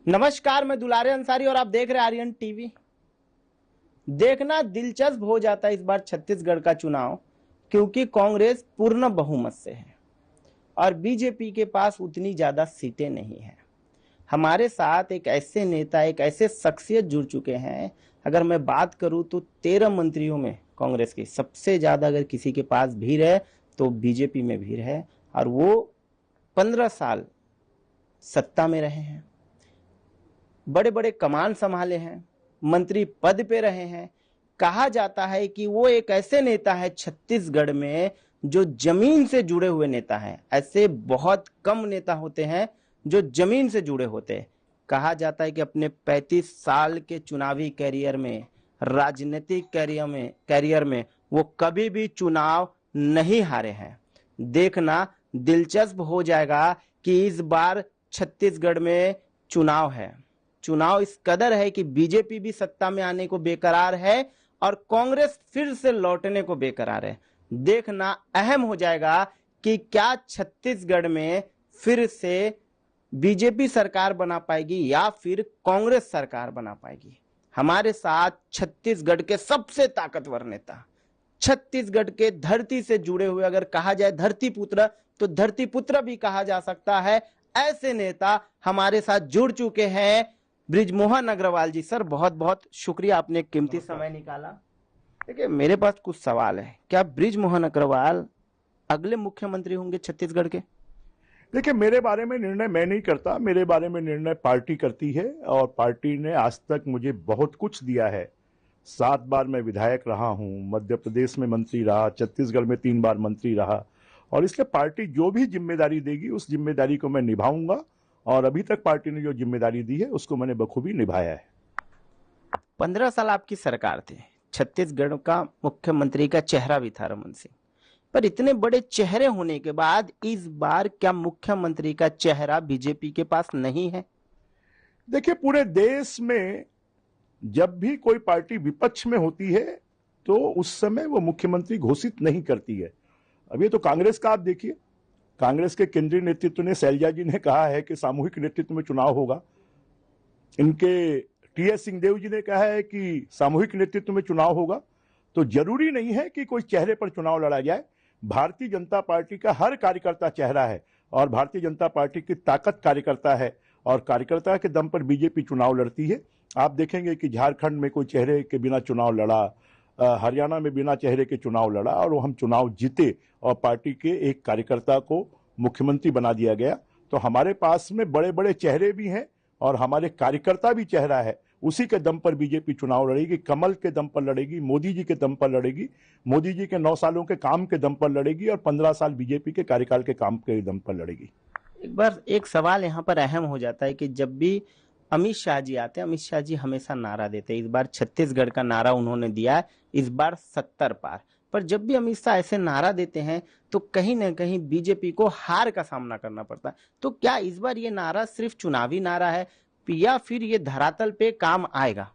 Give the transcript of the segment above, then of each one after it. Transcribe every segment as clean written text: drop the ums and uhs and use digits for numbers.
नमस्कार, मैं दुलारे अंसारी और आप देख रहे हैं आर्यन टीवी। देखना दिलचस्प हो जाता है इस बार छत्तीसगढ़ का चुनाव, क्योंकि कांग्रेस पूर्ण बहुमत से है और बीजेपी के पास उतनी ज्यादा सीटें नहीं है। हमारे साथ एक ऐसे नेता, एक ऐसे शख्सियत जुड़ चुके हैं। अगर मैं बात करूं तो 13 मंत्रियों में कांग्रेस की सबसे ज्यादा अगर किसी के पास भीड़ है तो बीजेपी में भीड़ है, और वो 15 साल सत्ता में रहे हैं, बड़े बड़े कमान संभाले हैं, मंत्री पद पे रहे हैं। कहा जाता है कि वो एक ऐसे नेता है छत्तीसगढ़ में जो जमीन से जुड़े हुए नेता हैं। ऐसे बहुत कम नेता होते हैं जो जमीन से जुड़े होते हैं। कहा जाता है कि अपने 35 साल के चुनावी कैरियर में, राजनीतिक कैरियर में वो कभी भी चुनाव नहीं हारे हैं। देखना दिलचस्प हो जाएगा कि इस बार छत्तीसगढ़ में चुनाव है। चुनाव इस कदर है कि बीजेपी भी सत्ता में आने को बेकरार है और कांग्रेस फिर से लौटने को बेकरार है। देखना अहम हो जाएगा कि क्या छत्तीसगढ़ में फिर से बीजेपी सरकार बना पाएगी या फिर कांग्रेस सरकार बना पाएगी। हमारे साथ छत्तीसगढ़ के सबसे ताकतवर नेता, छत्तीसगढ़ के धरती से जुड़े हुए, अगर कहा जाए धरती पुत्र तो धरती पुत्र भी कहा जा सकता है, ऐसे नेता हमारे साथ जुड़ चुके हैं। बृजमोहन अग्रवाल जी, सर बहुत बहुत शुक्रिया, आपने कीमती समय निकाला। देखिए, मेरे पास कुछ सवाल है। क्या बृजमोहन अग्रवाल अगले मुख्यमंत्री होंगे छत्तीसगढ़ के? देखिए, मेरे बारे में निर्णय मैं नहीं करता, मेरे बारे में निर्णय पार्टी करती है और पार्टी ने आज तक मुझे बहुत कुछ दिया है। 7 बार मैं विधायक रहा हूं, मध्य प्रदेश में मंत्री रहा, छत्तीसगढ़ में 3 बार मंत्री रहा, और इसलिए पार्टी जो भी जिम्मेदारी देगी उस जिम्मेदारी को मैं निभाऊंगा। और अभी तक पार्टी ने जो जिम्मेदारी दी है उसको मैंने बखूबी निभाया है। 15 साल आपकी सरकार थी, छत्तीसगढ़ का मुख्यमंत्री का चेहरा भी था रमन सिंह, पर इतने बड़े चेहरे होने के बाद इस बार क्या मुख्यमंत्री का चेहरा बीजेपी के पास नहीं है? देखिए, पूरे देश में जब भी कोई पार्टी विपक्ष में होती है तो उस समय वो मुख्यमंत्री घोषित नहीं करती है। अब ये तो कांग्रेस का आप देखिए, कांग्रेस के केंद्रीय नेतृत्व ने, शैलजा जी ने कहा है कि सामूहिक नेतृत्व में चुनाव होगा। इनके टीएस सिंहदेव जी ने कहा है कि सामूहिक नेतृत्व में चुनाव होगा। तो जरूरी नहीं है कि कोई चेहरे पर चुनाव लड़ा जाए। भारतीय जनता पार्टी का हर कार्यकर्ता चेहरा है और भारतीय जनता पार्टी की ताकत कार्यकर्ता है, और कार्यकर्ता के दम पर बीजेपी चुनाव लड़ती है। आप देखेंगे कि झारखंड में कोई चेहरे के बिना चुनाव लड़ा, हरियाणा में बिना चेहरे के चुनाव लड़ा और वो हम चुनाव जीते और पार्टी के एक कार्यकर्ता को मुख्यमंत्री बना दिया गया। तो हमारे पास में बड़े बड़े चेहरे भी हैं और हमारे कार्यकर्ता भी चेहरा है। उसी के दम पर बीजेपी चुनाव लड़ेगी, कमल के दम पर लड़ेगी, मोदी जी के दम पर लड़ेगी, मोदी जी के 9 सालों के काम के दम पर लड़ेगी और 15 साल बीजेपी के कार्यकाल के काम के दम पर लड़ेगी। एक बार एक सवाल यहाँ पर अहम हो जाता है कि जब भी अमित शाह जी आते हैं, अमित शाह जी हमेशा नारा देते हैं। इस बार छत्तीसगढ़ का नारा उन्होंने दिया है, इस बार 70 पार। पर जब भी अमित शाह ऐसे नारा देते हैं तो कहीं ना कहीं बीजेपी को हार का सामना करना पड़ता है। तो क्या इस बार ये नारा सिर्फ चुनावी नारा है या फिर ये धरातल पे काम आएगा?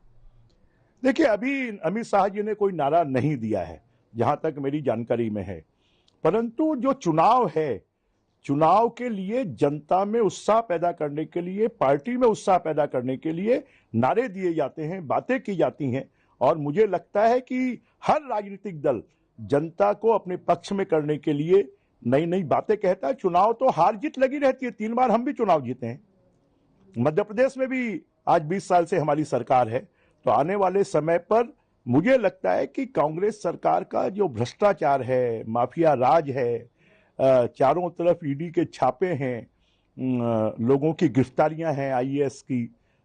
देखिए, अभी अमित शाह जी ने कोई नारा नहीं दिया है जहां तक मेरी जानकारी में है, परंतु जो चुनाव है, चुनाव के लिए जनता में उत्साह पैदा करने के लिए, पार्टी में उत्साह पैदा करने के लिए नारे दिए जाते हैं, बातें की जाती हैं। और मुझे लगता है कि हर राजनीतिक दल जनता को अपने पक्ष में करने के लिए नई नई बातें कहता है। चुनाव तो हार जीत लगी रहती है, 3 बार हम भी चुनाव जीते हैं। मध्य प्रदेश में भी आज 20 साल से हमारी सरकार है। तो आने वाले समय पर मुझे लगता है कि कांग्रेस सरकार का जो भ्रष्टाचार है, माफिया राज है, चारों तरफ ईडी के छापे हैं, लोगों की गिरफ्तारियां हैं, आईएएस की,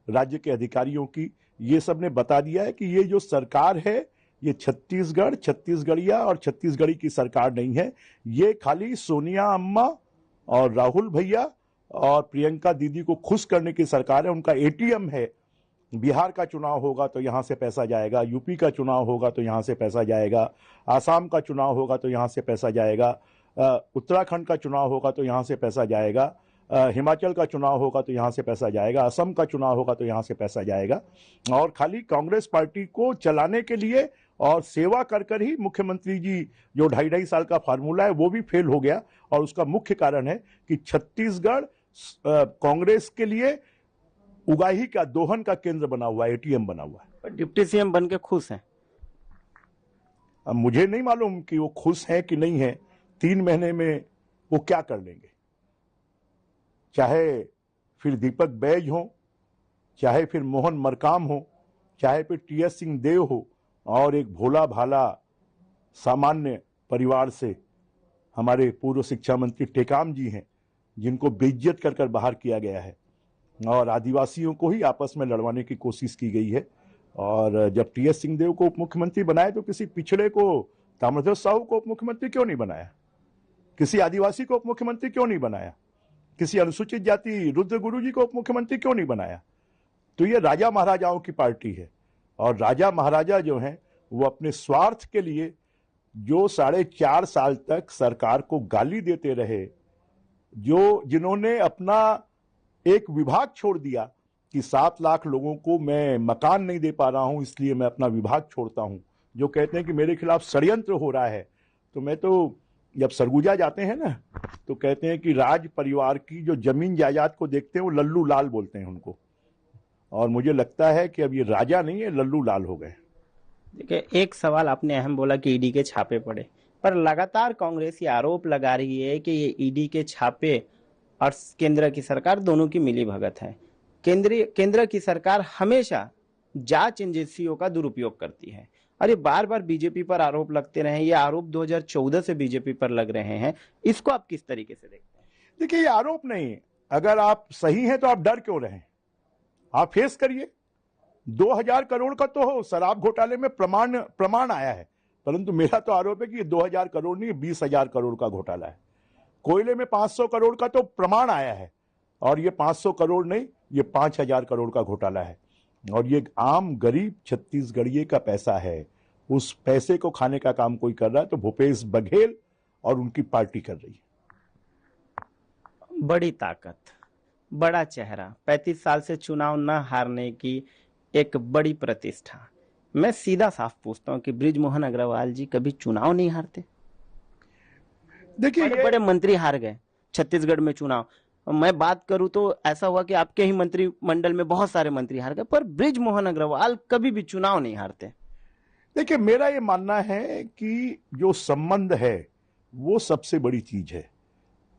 राज्य के अधिकारियों की, ये सब ने बता दिया है कि ये जो सरकार है ये छत्तीसगढ़िया और छत्तीसगढ़ी की सरकार नहीं है। ये खाली सोनिया अम्मा और राहुल भैया और प्रियंका दीदी को खुश करने की सरकार है। उनका एटीएम है। बिहार का चुनाव होगा तो यहां से पैसा जाएगा, यूपी का चुनाव होगा तो यहां से पैसा जाएगा, आसाम का चुनाव होगा तो यहां से पैसा जाएगा, उत्तराखंड का चुनाव होगा तो यहां से पैसा जाएगा, हिमाचल का चुनाव होगा तो यहां से पैसा जाएगा, असम का चुनाव होगा तो यहां से पैसा जाएगा। और खाली कांग्रेस पार्टी को चलाने के लिए और सेवा कर कर ही मुख्यमंत्री जी जो 2.5 साल का फार्मूला है वो भी फेल हो गया। और उसका मुख्य कारण है कि छत्तीसगढ़ कांग्रेस के लिए उगाही का, दोहन का केंद्र बना हुआ है, एटीएम बना हुआ है। पर डिप्टी सीएम बन के खुश हैं? अब मुझे नहीं मालूम कि वो खुश हैं कि नहीं है। 3 महीने में वो क्या कर लेंगे, चाहे फिर दीपक बैज हो, चाहे फिर मोहन मरकाम हो, चाहे फिर टीएस सिंहदेव हो, और एक भोला भाला सामान्य परिवार से हमारे पूर्व शिक्षा मंत्री टेकाम जी हैं, जिनको बेइज्जत कर कर बाहर किया गया है और आदिवासियों को ही आपस में लड़वाने की कोशिश की गई है। और जब टीएस सिंहदेव को उप मुख्यमंत्री बनाए तो किसी पिछड़े को, ताम्रध्वज साहू को उप मुख्यमंत्री क्यों नहीं बनाया? किसी आदिवासी को उप मुख्यमंत्री क्यों नहीं बनाया? किसी अनुसूचित जाति रुद्र गुरु जी को उप मुख्यमंत्री क्यों नहीं बनाया? तो ये राजा महाराजाओं की पार्टी है, और राजा महाराजा जो हैं वो अपने स्वार्थ के लिए जो 4.5 साल तक सरकार को गाली देते रहे, जिन्होंने अपना एक विभाग छोड़ दिया कि 7 लाख लोगों को मैं मकान नहीं दे पा रहा हूं इसलिए मैं अपना विभाग छोड़ता हूं, जो कहते हैं कि मेरे खिलाफ षड्यंत्र हो रहा है। तो मैं तो जब सरगुजा जाते हैं ना, तो कहते हैं कि राज परिवार की जो जमीन जायदाद को देखते हैं वो लल्लू लाल बोलते हैं उनको, और मुझे लगता है कि अब ये राजा नहीं है, लल्लू लाल हो गए। देखिए, एक सवाल आपने अहम बोला कि ईडी के छापे पड़े, पर लगातार कांग्रेस ये आरोप लगा रही है कि ये ईडी के छापे और केंद्र की सरकार दोनों की मिली भगत है। केंद्र की सरकार हमेशा जांच एजेंसियों का दुरुपयोग करती है, और ये बार बार बीजेपी पर आरोप लगते रहे। ये आरोप 2014 से बीजेपी पर लग रहे हैं, इसको आप किस तरीके से देखते हैं? देखिए, ये आरोप नहीं, अगर आप सही हैं तो आप डर क्यों रहे? आप फेस करिए। 2000 करोड़ का तो शराब घोटाले में प्रमाण आया है, परंतु मेरा तो आरोप है कि ये 2000 करोड़ नहीं, 20,000 करोड़ का घोटाला है। कोयले में 500 करोड़ का तो प्रमाण आया है, और ये 500 करोड़ नहीं, ये 5,000 करोड़ का घोटाला है। और ये आम गरीब छत्तीसगढ़िए का पैसा है, उस पैसे को खाने का काम कोई कर रहा है तो भूपेश बघेल और उनकी पार्टी कर रही है। बड़ी ताकत, बड़ा चेहरा, 35 साल से चुनाव न हारने की एक बड़ी प्रतिष्ठा। मैं सीधा साफ पूछता हूं कि बृजमोहन अग्रवाल जी कभी चुनाव नहीं हारते? देखिए, बड़े मंत्री हार गए छत्तीसगढ़ में चुनाव। मैं बात करूं तो ऐसा हुआ कि आपके ही मंत्रिमंडल में बहुत सारे मंत्री हार गए, पर बृजमोहन अग्रवाल कभी भी चुनाव नहीं हारते। देखिए, मेरा ये मानना है कि जो संबंध है वो सबसे बड़ी चीज है।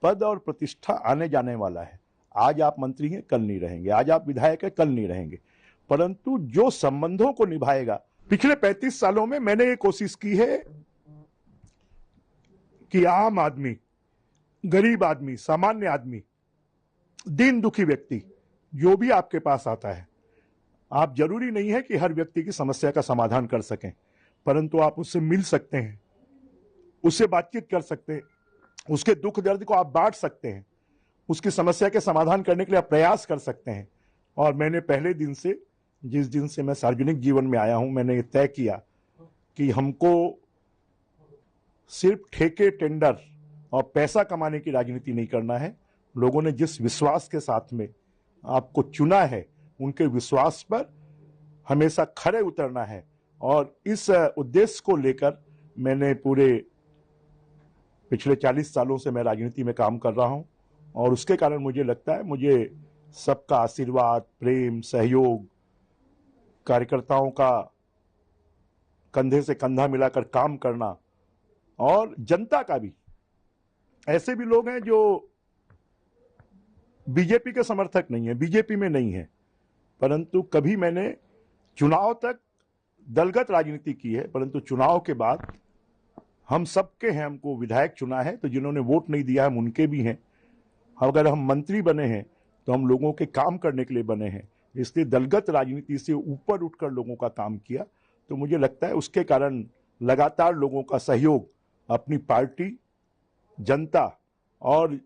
पद और प्रतिष्ठा आने जाने वाला है। आज आप मंत्री हैं, कल नहीं रहेंगे, आज आप विधायक हैं, कल नहीं रहेंगे, परंतु जो संबंधों को निभाएगा। पिछले 35 सालों में मैंने ये कोशिश की है कि आम आदमी, गरीब आदमी, सामान्य आदमी, दीन दुखी व्यक्ति जो भी आपके पास आता है, आप जरूरी नहीं है कि हर व्यक्ति की समस्या का समाधान कर सकें, परंतु आप उससे मिल सकते हैं, उससे बातचीत कर सकते हैं, उसके दुख दर्द को आप बांट सकते हैं, उसकी समस्या के समाधान करने के लिए आप प्रयास कर सकते हैं। और मैंने पहले दिन से, जिस दिन से मैं सार्वजनिक जीवन में आया हूं, मैंने ये तय किया कि हमको सिर्फ ठेके, टेंडर और पैसा कमाने की राजनीति नहीं करना है। लोगों ने जिस विश्वास के साथ में आपको चुना है, उनके विश्वास पर हमेशा खरे उतरना है, और इस उद्देश्य को लेकर मैंने पूरे पिछले 40 सालों से मैं राजनीति में काम कर रहा हूं, और उसके कारण मुझे लगता है मुझे सबका आशीर्वाद, प्रेम, सहयोग, कार्यकर्ताओं का कंधे से कंधा मिलाकर काम करना, और जनता का भी। ऐसे भी लोग हैं जो बीजेपी के समर्थक नहीं है, बीजेपी में नहीं है, परंतु कभी मैंने चुनाव तक दलगत राजनीति की है, परंतु चुनाव के बाद हम सबके हैं, हमको विधायक चुना है तो जिन्होंने वोट नहीं दिया हम उनके भी हैं। अगर हम मंत्री बने हैं तो हम लोगों के काम करने के लिए बने हैं, इसलिए दलगत राजनीति से ऊपर उठकर लोगों का काम किया। तो मुझे लगता है उसके कारण लगातार लोगों का सहयोग, अपनी पार्टी, जनता और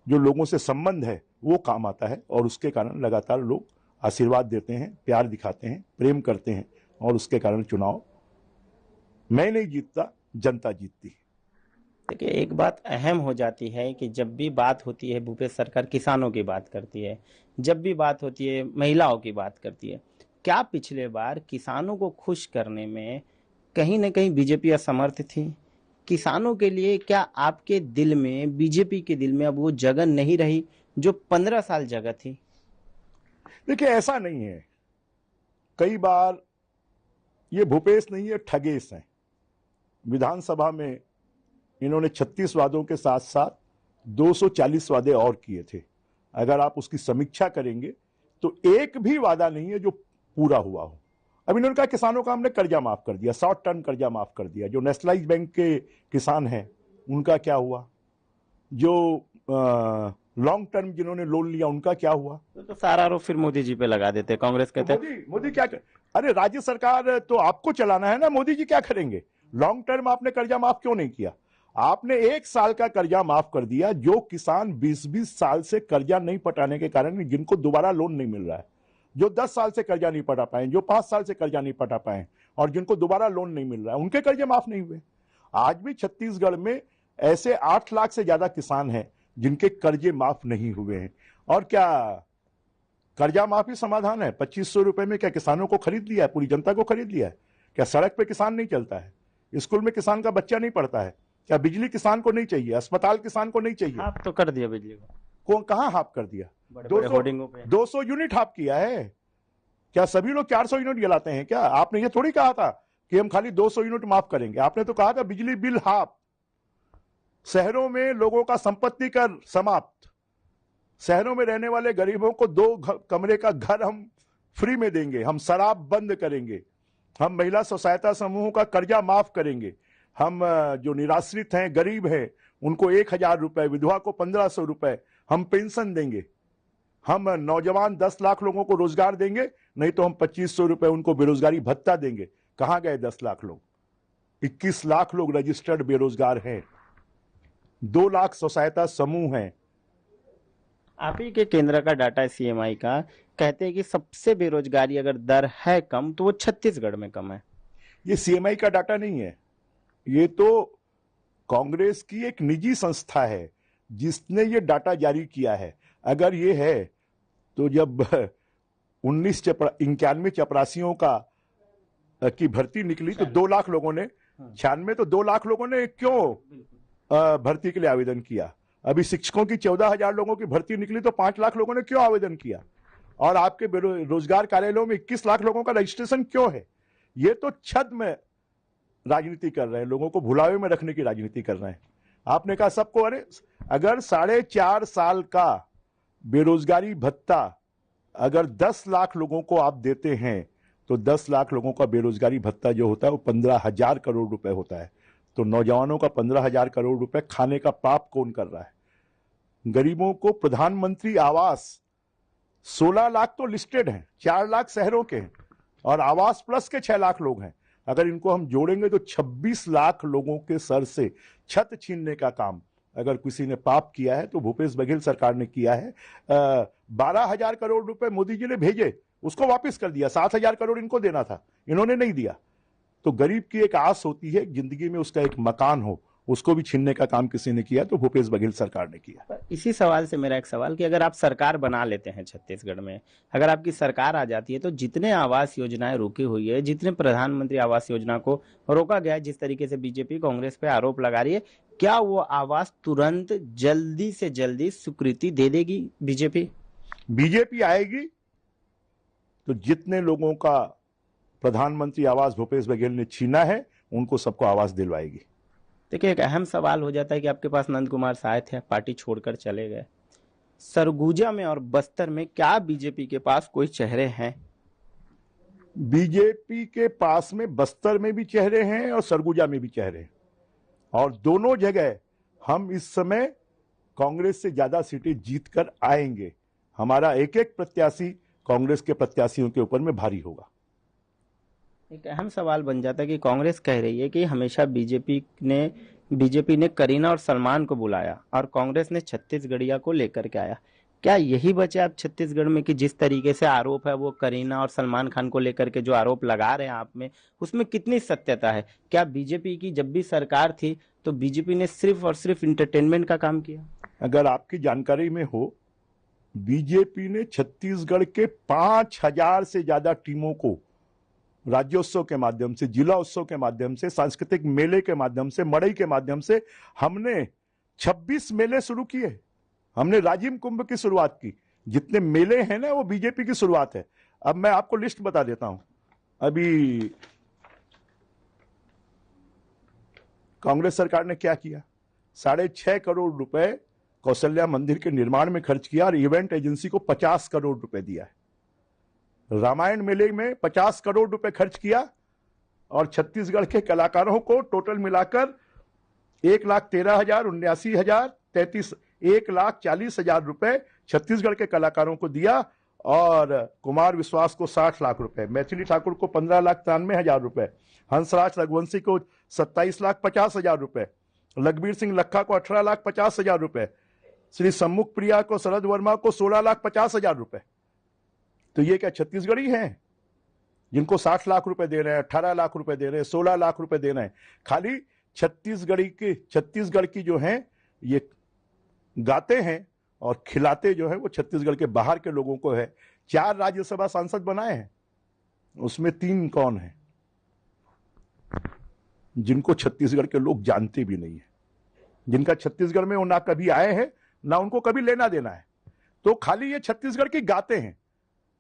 जो लोगों से संबंध है वो काम आता है, और उसके कारण लगातार लोग आशीर्वाद देते हैं, प्यार दिखाते हैं, प्रेम करते हैं, और उसके कारण चुनाव मैं नहीं जीतता, जनता जीतती है। देखिए, एक बात अहम हो जाती है कि जब भी बात होती है, भूपेश सरकार किसानों की बात करती है, जब भी बात होती है महिलाओं की बात करती है। क्या पिछले बार किसानों को खुश करने में कहीं ना कहीं बीजेपी असमर्थ थी? किसानों के लिए क्या आपके दिल में, बीजेपी के दिल में अब वो जगह नहीं रही जो 15 साल जगह थी? देखिए ऐसा नहीं है, कई बार ये भूपेश नहीं है, ठगेश हैं। विधानसभा में इन्होंने 36 वादों के साथ साथ 240 वादे और किए थे। अगर आप उसकी समीक्षा करेंगे तो एक भी वादा नहीं है जो पूरा हुआ हो। अब इन्होंने कहा किसानों का हमने कर्जा माफ कर दिया, 100 टन कर्जा माफ कर दिया। जो नेशनलाइज बैंक के किसान हैं उनका क्या हुआ? जो लॉन्ग टर्म जिन्होंने लोन लिया उनका क्या हुआ? तो सारा आरोप फिर मोदी जी पे लगा देते, कांग्रेस कहते हैं मोदी क्या कर... अरे राज्य सरकार तो आपको चलाना है ना, मोदी जी क्या करेंगे? लॉन्ग टर्म आपने कर्जा माफ क्यों नहीं किया? आपने 1 साल का कर्जा माफ कर दिया। जो किसान 20-20 साल से कर्जा नहीं पटाने के कारण, जिनको दोबारा लोन नहीं मिल रहा है, जो 10 साल से कर्जा नहीं पटा पाए, जो 5 साल से कर्जा नहीं पटा पाए और जिनको दोबारा लोन नहीं मिल रहा है, उनके कर्जे माफ नहीं हुए। आज भी छत्तीसगढ़ में ऐसे 8 लाख से ज्यादा किसान हैं जिनके कर्जे माफ नहीं हुए हैं। और क्या कर्जा माफी समाधान है? 2500 रुपए में क्या किसानों को खरीद लिया है? पूरी जनता को खरीद लिया है? क्या सड़क पे किसान नहीं चलता है? स्कूल में किसान का बच्चा नहीं पढ़ता है? क्या बिजली किसान को नहीं चाहिए? अस्पताल किसान को नहीं चाहिए? हाफ तो कर दिया बिजली को। कहां हाफ कर दिया? बड़े होर्डिंगों पे 200 यूनिट हाफ किया है। क्या सभी लोग 400 यूनिट जलाते हैं क्या? आपने ये थोड़ी कहा था कि हम खाली 200 यूनिट माफ करेंगे। आपने तो कहा था बिजली बिल हाफ। शहरों में लोगों का संपत्ति कर समाप्त। शहरों में रहने वाले गरीबों को 2 कमरे का घर हम फ्री में देंगे। हम शराब बंद करेंगे। हम महिला स्व सहायता समूहों का कर्जा माफ करेंगे। हम जो निराश्रित हैं, गरीब हैं, उनको 1000 रुपए, विधवा को 1500 रुपए हम पेंशन देंगे। हम नौजवान 10 लाख लोगों को रोजगार देंगे, नहीं तो हम 2500 रुपए उनको बेरोजगारी भत्ता देंगे। कहां गए 10 लाख लोग? 21 लाख लोग रजिस्टर्ड बेरोजगार हैं। 2 लाख स्व सहायता समूह हैं। आप ही के केंद्र का डाटा है सीएमआई का, कहते हैं कि सबसे बेरोजगारी अगर दर है कम तो वो छत्तीसगढ़ में कम है। ये सीएमआई का डाटा नहीं है, ये तो कांग्रेस की एक निजी संस्था है जिसने ये डाटा जारी किया है। अगर ये है तो जब 91 चपरासियों की भर्ती निकली तो 2 लाख लोगों ने, 96 तो 2 लाख लोगों ने क्यों भर्ती के लिए आवेदन किया? अभी शिक्षकों की 14,000 लोगों की भर्ती निकली तो 5 लाख लोगों ने क्यों आवेदन किया? और आपके रोजगार कार्यालयों में 21 लाख लोगों का रजिस्ट्रेशन क्यों है? ये तो छद में राजनीति कर रहे हैं, लोगों को भुलावे में रखने की राजनीति कर रहे हैं। आपने कहा सबको, अरे अगर 4.5 साल का बेरोजगारी भत्ता अगर 10 लाख लोगों को आप देते हैं तो 10 लाख लोगों का बेरोजगारी भत्ता जो होता है वो 15,000 करोड़ रुपए होता है। तो नौजवानों का 15,000 करोड़ रुपए खाने का पाप कौन कर रहा है? गरीबों को प्रधानमंत्री आवास 16 लाख तो लिस्टेड हैं, 4 लाख शहरों के हैं और आवास प्लस के 6 लाख लोग हैं। अगर इनको हम जोड़ेंगे तो 26 लाख लोगों के सर से छत छीनने का काम अगर किसी ने पाप किया है तो भूपेश बघेल सरकार ने किया है। 12,000 करोड़ रुपए मोदी जी ने भेजे, उसको वापस कर दिया। 7,000 करोड़ इनको देना था, इन्होंने नहीं दिया। तो गरीब की एक आस होती है जिंदगी में उसका एक मकान हो, उसको भी छीनने का काम किसी ने किया तो भूपेश बघेल सरकार ने किया। इसी सवाल से मेरा एक सवाल कि अगर आप सरकार बना लेते हैं छत्तीसगढ़ में, अगर आपकी सरकार आ जाती है तो जितने आवास योजनाएं रुकी हुई है, जितने प्रधानमंत्री आवास योजना को रोका गया है, जिस तरीके से बीजेपी कांग्रेस पे आरोप लगा रही है, क्या वो आवास तुरंत जल्दी से जल्दी स्वीकृति दे देगी बीजेपी? बीजेपी आएगी तो जितने लोगों का प्रधानमंत्री आवास भूपेश बघेल ने छीना है उनको सबको आवास दिलवाएगी। देखिए, एक अहम सवाल हो जाता है कि आपके पास नंद कुमार साय थे, पार्टी छोड़कर चले गए। सरगुजा में और बस्तर में क्या बीजेपी के पास कोई चेहरे हैं? बीजेपी के पास में बस्तर में भी चेहरे हैं और सरगुजा में भी चेहरे हैं और दोनों जगह हम इस समय कांग्रेस से ज्यादा सीटें जीतकर आएंगे। हमारा एक एक प्रत्याशी कांग्रेस के प्रत्याशियों के ऊपर में भारी होगा। एक अहम सवाल बन जाता है कि कांग्रेस कह रही है कि हमेशा बीजेपी ने करीना और सलमान को बुलाया और कांग्रेस ने छत्तीसगढ़िया को लेकर के आया। क्या यही बचे आप छत्तीसगढ़ में कि जिस तरीके से आरोप है वो करीना और सलमान खान को लेकर के जो आरोप लगा रहे हैं आप में, उसमें कितनी सत्यता है? क्या बीजेपी की जब भी सरकार थी तो बीजेपी ने सिर्फ और सिर्फ इंटरटेनमेंट का काम किया? अगर आपकी जानकारी में हो, बीजेपी ने छत्तीसगढ़ के 5,000 से ज्यादा टीमों को राज्योत्सव के माध्यम से, जिला उत्सव के माध्यम से, सांस्कृतिक मेले के माध्यम से, मड़ई के माध्यम से हमने 26 मेले शुरू किए। हमने राजिम कुंभ की शुरुआत की, जितने मेले हैं ना वो बीजेपी की शुरुआत है। अब मैं आपको लिस्ट बता देता हूं। अभी कांग्रेस सरकार ने क्या किया, 6.5 करोड़ रुपए कौशल्या मंदिर के निर्माण में खर्च किया और इवेंट एजेंसी को 50 करोड़ रुपए दिया है। रामायण मेले में 50 करोड़ रुपए खर्च किया और छत्तीसगढ़ के कलाकारों को टोटल मिलाकर 1,13,000, 79,000, 33, 1,40,000 रुपए छत्तीसगढ़ के कलाकारों को दिया और कुमार विश्वास को 60 लाख रुपए, मैथिली ठाकुर को 15,93,000 रुपए, हंसराज रघुवंशी को 27,50,000 रुपए, लखबीर सिंह लखा को 18,50,000 रुपए, श्री सम्मुख प्रिया को, शरद वर्मा को 16,50,000 रुपए। तो ये क्या छत्तीसगढ़ी हैं जिनको 60 लाख रुपए दे रहे हैं, 18 लाख रुपए दे रहे हैं, 16 लाख रुपए दे रहे हैं? खाली छत्तीसगढ़ की जो हैं ये गाते हैं और खिलाते जो है वो छत्तीसगढ़ के बाहर के लोगों को है। 4 राज्यसभा सांसद बनाए हैं, उसमें 3 कौन है जिनको छत्तीसगढ़ के लोग जानते भी नहीं है, जिनका छत्तीसगढ़ में वो ना कभी आए हैं ना उनको कभी लेना देना है। तो खाली ये छत्तीसगढ़ की गाते हैं।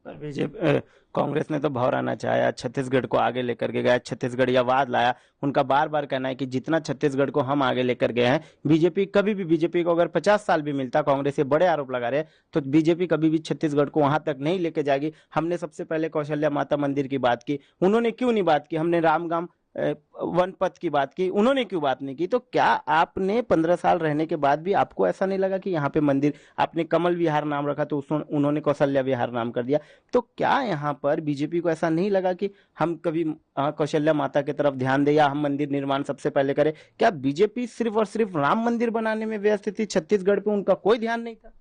पर बीजेपी कांग्रेस ने तो भौराना चाहा, छत्तीसगढ़ को आगे लेकर के गया, छत्तीसगढ़ियावाद लाया। उनका बार बार कहना है कि जितना छत्तीसगढ़ को हम आगे लेकर गए हैं, बीजेपी को अगर 50 साल भी मिलता, कांग्रेस ये बड़े आरोप लगा रहे हैं, तो बीजेपी कभी भी छत्तीसगढ़ को वहां तक नहीं लेके जाएगी। हमने सबसे पहले कौशल्या माता मंदिर की बात की, उन्होंने क्यों नहीं बात की? हमने रामगाम वन पथ की बात की, उन्होंने क्यों बात नहीं की? तो क्या आपने 15 साल रहने के बाद भी आपको ऐसा नहीं लगा कि यहाँ पे मंदिर, आपने कमल विहार नाम रखा तो उन्होंने कौशल्या विहार नाम कर दिया, तो क्या यहाँ पर बीजेपी को ऐसा नहीं लगा कि हम कभी कौशल्या माता की तरफ ध्यान दें या हम मंदिर निर्माण सबसे पहले करें? क्या बीजेपी सिर्फ और सिर्फ राम मंदिर बनाने में व्यस्त थी, छत्तीसगढ़ पे उनका कोई ध्यान नहीं था?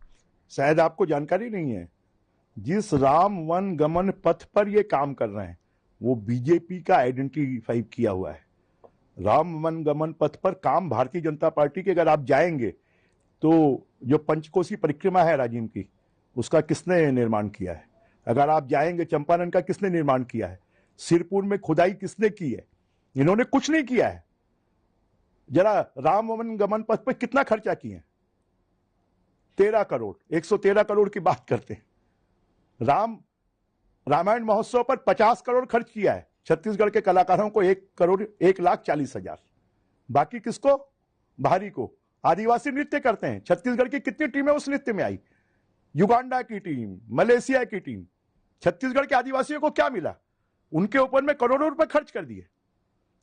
शायद आपको जानकारी नहीं है, जिस राम वन गमन पथ पर ये काम कर रहे हैं वो बीजेपी का आइडेंटिफाई किया हुआ है। राम वन गमन पथ पर काम भारतीय जनता पार्टी के, अगर आप जाएंगे तो जो पंचकोसी परिक्रमा है राजीव की, उसका किसने निर्माण किया है? अगर आप जाएंगे चंपारण का किसने निर्माण किया है? सिरपुर में खुदाई किसने की है? इन्होंने कुछ नहीं किया है। जरा राम वन गमन पथ पर कितना खर्चा किए? 13 करोड़, 113 करोड़ की बात करते हैं। रामायण महोत्सव पर 50 करोड़ खर्च किया है, छत्तीसगढ़ के कलाकारों को 1,40,00,000। बाकी किसको? बाहरी को। आदिवासी नृत्य करते हैं, छत्तीसगढ़ की कितनी टीमें उस नृत्य में आई? युगांडा की टीम, मलेशिया की टीम। छत्तीसगढ़ के आदिवासियों को क्या मिला? उनके ऊपर में करोड़ों रुपए खर्च कर दिए।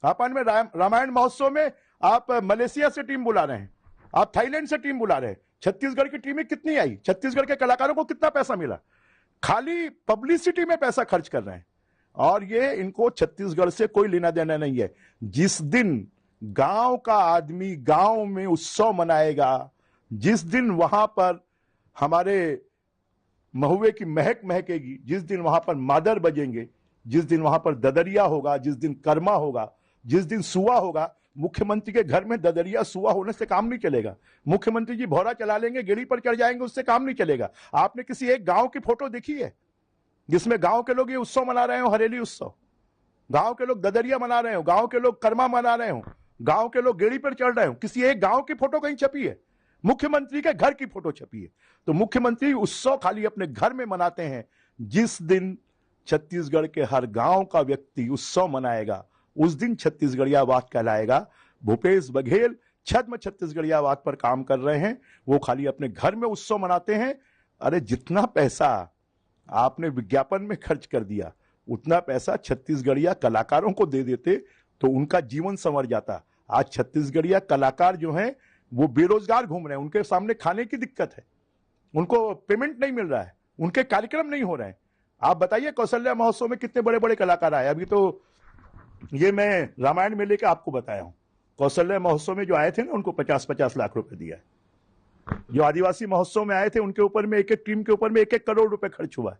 जापान में रामायण महोत्सव में आप मलेशिया से टीम बुला रहे हैं, आप थाईलैंड से टीम बुला रहे हैं। छत्तीसगढ़ की टीमें कितनी आई? छत्तीसगढ़ के कलाकारों को कितना पैसा मिला? खाली पब्लिसिटी में पैसा खर्च कर रहे हैं। और ये इनको छत्तीसगढ़ से कोई लेना देना नहीं है। जिस दिन गांव का आदमी गांव में उत्सव मनाएगा, जिस दिन वहां पर हमारे महुए की महक महकेगी, जिस दिन वहां पर मादर बजेंगे, जिस दिन वहां पर ददरिया होगा, जिस दिन कर्मा होगा, जिस दिन सुआ होगा, मुख्यमंत्री के घर में ददरिया सुआ होने से काम नहीं चलेगा। मुख्यमंत्री जी भौरा चला लेंगे, गेड़ी पर चढ़ जाएंगे, उससे काम नहीं चलेगा। आपने किसी एक गांव की फोटो देखी है जिसमें गांव के लोग ये उत्सव मना रहे हो, हरेली उत्सव? गांव के लोग ददरिया मना रहे हो, गांव के लोग कर्मा मना रहे हो, गांव के लोग गेड़ी पर चढ़ रहे हो? किसी एक गांव की फोटो कहीं छपी है? मुख्यमंत्री के घर की फोटो छपी है। तो मुख्यमंत्री उत्सव खाली अपने घर में मनाते हैं। जिस दिन छत्तीसगढ़ के हर गांव का व्यक्ति उत्सव मनाएगा, उस दिन छत्तीसगढ़ियावाद कहलाएगा। भूपेश बघेल छद्म छत्तीसगढ़ियावाद पर काम कर रहे हैं। वो खाली अपने घर में उत्सव मनाते हैं। अरे जितना पैसा आपने विज्ञापन में खर्च कर दिया, उतना पैसा छत्तीसगढ़िया कलाकारों को दे देते तो उनका जीवन संवर जाता। आज छत्तीसगढ़िया कलाकार जो हैं वो बेरोजगार घूम रहे हैं, उनके सामने खाने की दिक्कत है, उनको पेमेंट नहीं मिल रहा है, उनके कार्यक्रम नहीं हो रहे हैं। आप बताइए कौशल्या महोत्सव में कितने बड़े बड़े कलाकार आए? अभी तो ये मैं रामायण मेले का आपको बताया हूं। कौशल्या महोत्सव में जो आए थे ना, उनको 50-50 लाख रुपए दिया है। जो आदिवासी महोत्सव में आए थे उनके ऊपर में एक एक टीम के ऊपर में 1-1 करोड़ रुपए खर्च हुआ है।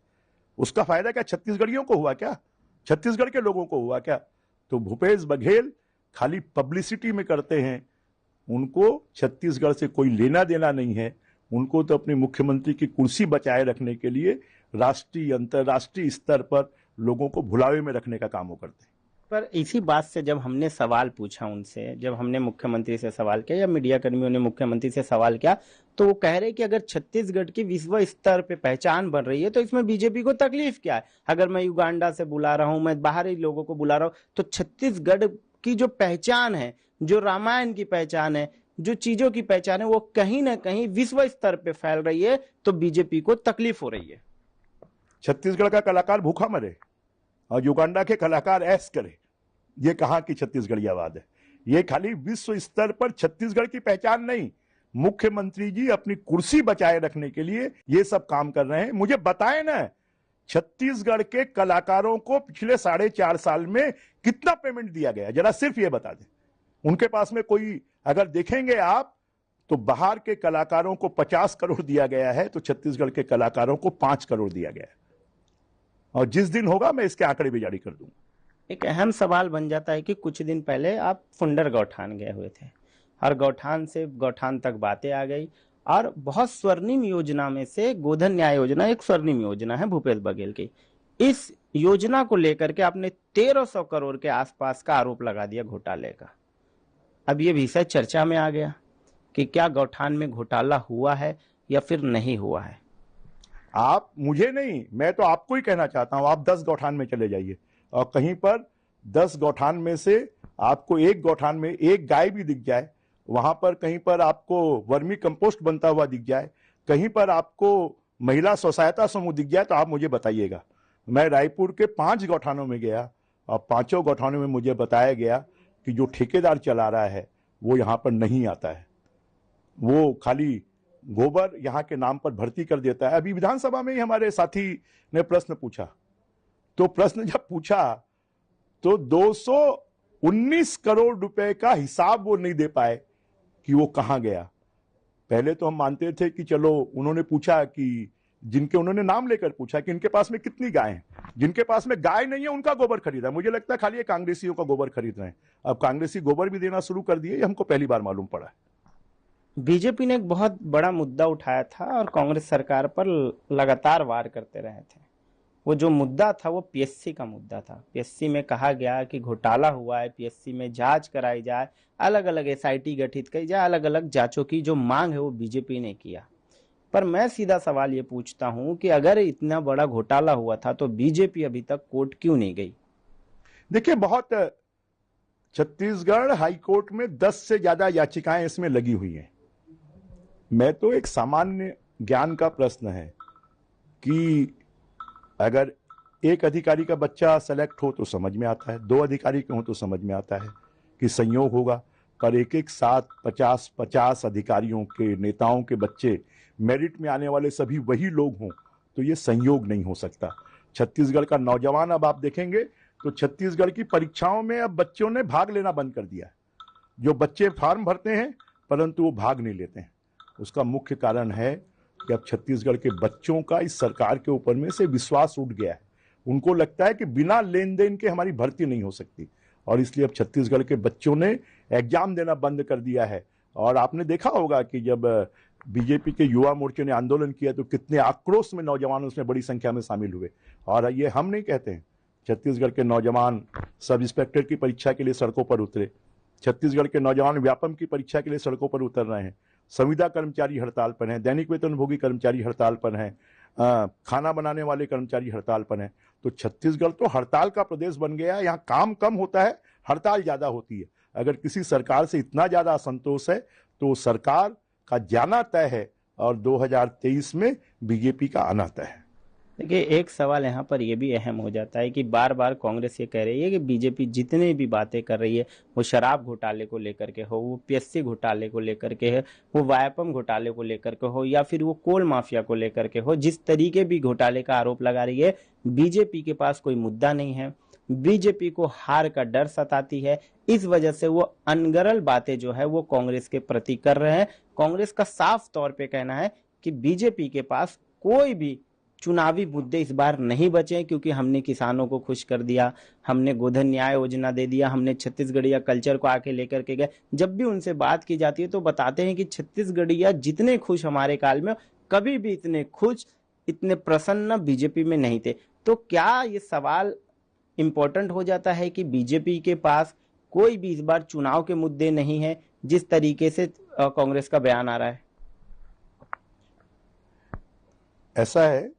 उसका फायदा क्या छत्तीसगढ़ियों को हुआ? क्या छत्तीसगढ़ के लोगों को हुआ? क्या? तो भूपेश बघेल खाली पब्लिसिटी में करते हैं। उनको छत्तीसगढ़ से कोई लेना देना नहीं है। उनको तो अपने मुख्यमंत्री की कुर्सी बचाए रखने के लिए राष्ट्रीय अंतर्राष्ट्रीय स्तर पर लोगों को भुलावे में रखने का काम वो करते हैं। पर इसी बात से जब हमने सवाल पूछा उनसे, जब हमने मुख्यमंत्री से सवाल किया या मीडिया कर्मियों ने मुख्यमंत्री से सवाल किया, तो वो कह रहे कि अगर छत्तीसगढ़ की विश्व स्तर पे पहचान बन रही है तो इसमें बीजेपी को तकलीफ क्या है। अगर मैं युगांडा से बुला रहा हूं, मैं बाहरी लोगों को बुला रहा हूं, तो छत्तीसगढ़ की जो पहचान है, जो रामायण की पहचान है, जो चीजों की पहचान है, वो कहीं ना कहीं विश्व स्तर पे फैल रही है, तो बीजेपी को तकलीफ हो रही है। छत्तीसगढ़ का कलाकार भूखा मरे और युगांडा के कलाकार ऐश करे, ये कहां की छत्तीसगढ़ियावाद है। ये खाली विश्व स्तर पर छत्तीसगढ़ की पहचान नहीं, मुख्यमंत्री जी अपनी कुर्सी बचाए रखने के लिए ये सब काम कर रहे हैं। मुझे बताएं ना, छत्तीसगढ़ के कलाकारों को पिछले 4.5 साल में कितना पेमेंट दिया गया, जरा सिर्फ ये बता दें। उनके पास में कोई, अगर देखेंगे आप तो बाहर के कलाकारों को 50 करोड़ दिया गया है, तो छत्तीसगढ़ के कलाकारों को 5 करोड़ दिया गया है। और जिस दिन होगा मैं इसके आंकड़े भी जारी कर दूंगा। एक अहम सवाल बन जाता है कि कुछ दिन पहले आप फुंडर गौठान गए हुए थे और गौठान से गौठान तक बातें आ गई, और बहुत स्वर्णिम योजना में से गोधन न्याय योजना एक स्वर्णिम योजना है भूपेश बघेल की। इस योजना को लेकर के आपने 1300 करोड़ के आसपास का आरोप लगा दिया घोटाले का। अब ये विषय चर्चा में आ गया कि क्या गौठान में घोटाला हुआ है या फिर नहीं हुआ है। आप, मुझे नहीं, मैं तो आपको ही कहना चाहता हूं, आप 10 गौठान में चले जाइए और कहीं पर 10 गौठान में से आपको एक गौठान में एक गाय भी दिख जाए, वहां पर कहीं पर आपको वर्मी कंपोस्ट बनता हुआ दिख जाए, कहीं पर आपको महिला स्व सहायता समूह दिख जाए, तो आप मुझे बताइएगा। मैं रायपुर के 5 गौठानों में गया और 5 गौठानों में मुझे बताया गया कि जो ठेकेदार चला रहा है वो यहां पर नहीं आता है, वो खाली गोबर यहां के नाम पर भर्ती कर देता है। अभी विधानसभा में ही हमारे साथी ने प्रश्न पूछा, तो प्रश्न जब पूछा तो 219 करोड़ रुपए का हिसाब वो नहीं दे पाए कि वो कहां गया। पहले तो हम मानते थे कि चलो, उन्होंने पूछा कि जिनके, उन्होंने नाम लेकर पूछा कि इनके पास में कितनी गाय हैं, जिनके पास में गाय नहीं है उनका गोबर खरीदा। मुझे लगता है खाली ये कांग्रेसियों का गोबर खरीद रहे हैं। अब कांग्रेसी गोबर भी देना शुरू कर दिए, ये हमको पहली बार मालूम पड़ा है। बीजेपी ने एक बहुत बड़ा मुद्दा उठाया था और कांग्रेस सरकार पर लगातार वार करते रहे थे। वो जो मुद्दा था वो पीएससी का मुद्दा था। पीएससी में कहा गया कि घोटाला हुआ है, पीएससी में जांच कराई जाए, अलग अलग एसआईटी गठित की जाए, अलग अलग जांचों की जो मांग है वो बीजेपी ने किया। पर मैं सीधा सवाल ये पूछता हूं कि अगर इतना बड़ा घोटाला हुआ था तो बीजेपी अभी तक कोर्ट क्यों नहीं गई। देखिए, बहुत, छत्तीसगढ़ हाईकोर्ट में 10 से ज्यादा याचिकाएं इसमें लगी हुई हैं। मैं तो, एक सामान्य ज्ञान का प्रश्न है कि अगर एक अधिकारी का बच्चा सेलेक्ट हो तो समझ में आता है, 2 अधिकारी के हो तो समझ में आता है कि संयोग होगा, पर एक साथ 50-50 अधिकारियों के, नेताओं के बच्चे मेरिट में आने वाले सभी वही लोग हों, तो ये संयोग नहीं हो सकता। छत्तीसगढ़ का नौजवान, अब आप देखेंगे तो छत्तीसगढ़ की परीक्षाओं में अब बच्चों ने भाग लेना बंद कर दिया है। जो बच्चे फॉर्म भरते हैं परंतु वो भाग नहीं लेते हैं, उसका मुख्य कारण है कि अब छत्तीसगढ़ के बच्चों का इस सरकार के ऊपर में से विश्वास उठ गया है। उनको लगता है कि बिना लेन देन के हमारी भर्ती नहीं हो सकती, और इसलिए अब छत्तीसगढ़ के बच्चों ने एग्जाम देना बंद कर दिया है। और आपने देखा होगा कि जब बीजेपी के युवा मोर्चे ने आंदोलन किया तो कितने आक्रोश में नौजवान उसमें बड़ी संख्या में शामिल हुए। और ये हम नहीं कहते हैं, छत्तीसगढ़ के नौजवान सब इंस्पेक्टर की परीक्षा के लिए सड़कों पर उतरे, छत्तीसगढ़ के नौजवान व्यापम की परीक्षा के लिए सड़कों पर उतर रहे हैं, संविदा कर्मचारी हड़ताल पर हैं, दैनिक वेतनभोगी कर्मचारी हड़ताल पर हैं, खाना बनाने वाले कर्मचारी हड़ताल पर हैं। तो छत्तीसगढ़ तो हड़ताल का प्रदेश बन गया है। यहाँ काम कम होता है, हड़ताल ज्यादा होती है। अगर किसी सरकार से इतना ज्यादा असंतोष है तो सरकार का जाना तय है और 2023 में बीजेपी का आना तय है। देखिए, एक सवाल यहाँ पर यह भी अहम हो जाता है कि बार बार कांग्रेस ये कह रही है कि बीजेपी जितने भी बातें कर रही है, वो शराब घोटाले को लेकर के हो, वो पीएससी घोटाले को लेकर के है, वो व्यापम घोटाले को लेकर के हो, या फिर वो कोल माफिया को लेकर के हो, जिस तरीके भी घोटाले का आरोप लगा रही है, बीजेपी के पास कोई मुद्दा नहीं है। बीजेपी को हार का डर सताती है, इस वजह से वो अनगरल बातें जो है वो कांग्रेस के प्रति कर रहे हैं। कांग्रेस का साफ तौर पे कहना है कि बीजेपी के पास कोई भी चुनावी मुद्दे इस बार नहीं बचे, क्योंकि हमने किसानों को खुश कर दिया, हमने गोधन न्याय योजना दे दिया, हमने छत्तीसगढ़िया कल्चर को आके लेकर के गए। जब भी उनसे बात की जाती है तो बताते हैं कि छत्तीसगढ़िया जितने खुश हमारे काल में, कभी भी इतने खुश, इतने प्रसन्न बीजेपी में नहीं थे। तो क्या ये सवाल इंपॉर्टेंट हो जाता है कि बीजेपी के पास कोई भी इस बार चुनाव के मुद्दे नहीं है, जिस तरीके से कांग्रेस का बयान आ रहा है? ऐसा है,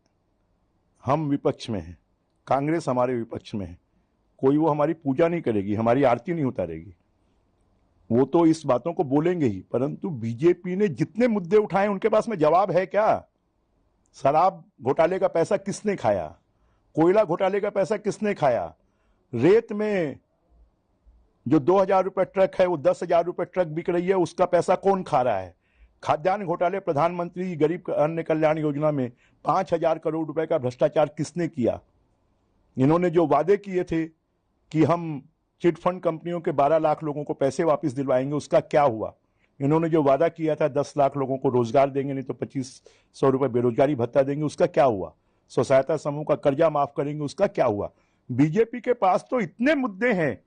हम विपक्ष में हैं, कांग्रेस हमारे विपक्ष में है। कोई वो हमारी पूजा नहीं करेगी, हमारी आरती नहीं उतारेगी, वो तो इस बातों को बोलेंगे ही। परंतु बीजेपी ने जितने मुद्दे उठाए उनके पास में जवाब है क्या? शराब घोटाले का पैसा किसने खाया? कोयला घोटाले का पैसा किसने खाया? रेत में जो 2,000 रुपए ट्रक है वो 10,000 रुपए ट्रक बिक रही है, उसका पैसा कौन खा रहा है? खाद्यान्न घोटाले, प्रधानमंत्री गरीब अन्न कल्याण योजना में 5,000 करोड़ रुपए का भ्रष्टाचार किसने किया? इन्होंने जो वादे किए थे कि हम चिट फंड कंपनियों के 12 लाख लोगों को पैसे वापस दिलवाएंगे, उसका क्या हुआ? इन्होंने जो वादा किया था 10 लाख लोगों को रोजगार देंगे, नहीं तो 2,500 रुपए बेरोजगारी भत्ता देंगे, उसका क्या हुआ? स्व सहायता समूह का कर्जा माफ करेंगे, उसका क्या हुआ? बीजेपी के पास तो इतने मुद्दे हैं,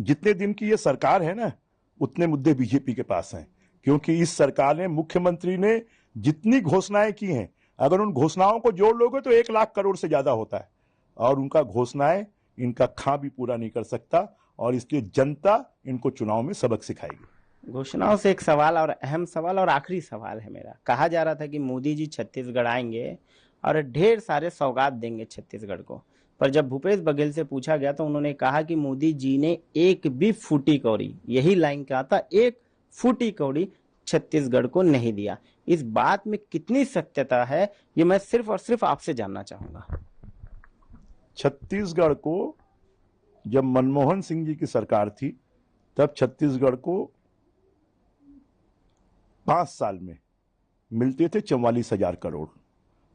जितने दिन की ये सरकार है ना, उतने मुद्दे बीजेपी के पास हैं। क्योंकि इस सरकार ने, मुख्यमंत्री ने जितनी घोषणाएं की हैं, अगर उन घोषणाओं को जोड़ लोगे तो 1 लाख करोड़ से ज्यादा होता है। और उनका घोषणाएं इनका खा भी पूरा नहीं कर सकता, और इसलिए जनता इनको चुनाव में सबक सिखाएगी। घोषणाओं से एक सवाल, और अहम सवाल और आखिरी सवाल है मेरा। कहा जा रहा था कि मोदी जी छत्तीसगढ़ आएंगे और ढेर सारे सौगात देंगे छत्तीसगढ़ को, पर जब भूपेश बघेल से पूछा गया तो उन्होंने कहा कि मोदी जी ने एक भी फूटी कौड़ी, यही लाइन कहा था, एक फूटी कौड़ी छत्तीसगढ़ को नहीं दिया। इस बात में कितनी सत्यता है, ये मैं सिर्फ और सिर्फ आपसे जानना चाहूंगा। छत्तीसगढ़ को जब मनमोहन सिंह जी की सरकार थी, तब छत्तीसगढ़ को 5 साल में मिलते थे 44,000 करोड़।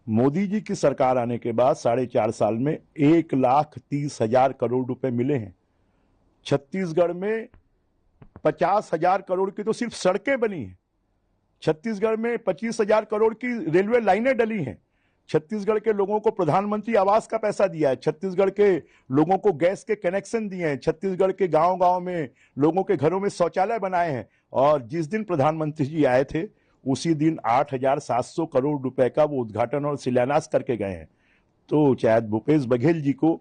मोदी जी की सरकार आने के बाद 4.5 साल में 1,30,000 करोड़ रुपए मिले हैं। छत्तीसगढ़ में 50,000 करोड़ की तो सिर्फ सड़कें बनी हैं। छत्तीसगढ़ में 25,000 करोड़ की रेलवे लाइनें डली हैं। छत्तीसगढ़ के लोगों को प्रधानमंत्री आवास का पैसा दिया है। छत्तीसगढ़ के लोगों को गैस के कनेक्शन दिए हैं। छत्तीसगढ़ के गांव-गांव में लोगों के घरों में शौचालय बनाए हैं। और जिस दिन प्रधानमंत्री जी आए थे, उसी दिन 8,700 करोड़ रुपए का वो उद्घाटन और शिलान्यास करके गए हैं। तो शायद भूपेश बघेल जी को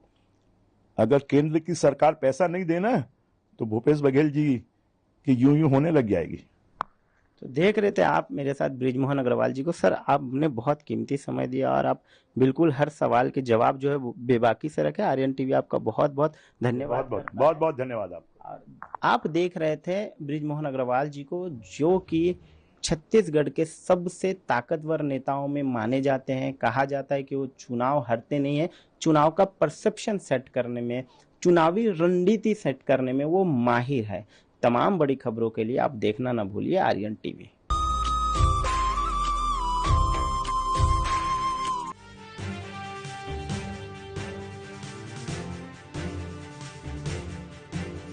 अगर केंद्र की सरकार पैसा नहीं देना, तो भूपेश बघेल जी की यूं होने लग जाएगी। तो देख रहे थे आप मेरे साथ बृजमोहन अग्रवाल जी को। सर, आपने बहुत कीमती समय दिया और आप बिल्कुल हर सवाल के जवाब जो है बेबाकी से रखे। आर्यन टीवी आपका बहुत बहुत धन्यवाद। बहुत बहुत धन्यवाद आपको। आप देख रहे थे बृजमोहन अग्रवाल जी को, जो कि छत्तीसगढ़ के सबसे ताकतवर नेताओं में माने जाते हैं। कहा जाता है कि वो चुनाव हारते नहीं है, चुनाव का परसेप्शन सेट करने में, चुनावी रणनीति सेट करने में वो माहिर है। तमाम बड़ी खबरों के लिए आप देखना ना भूलिए आर्यन टीवी।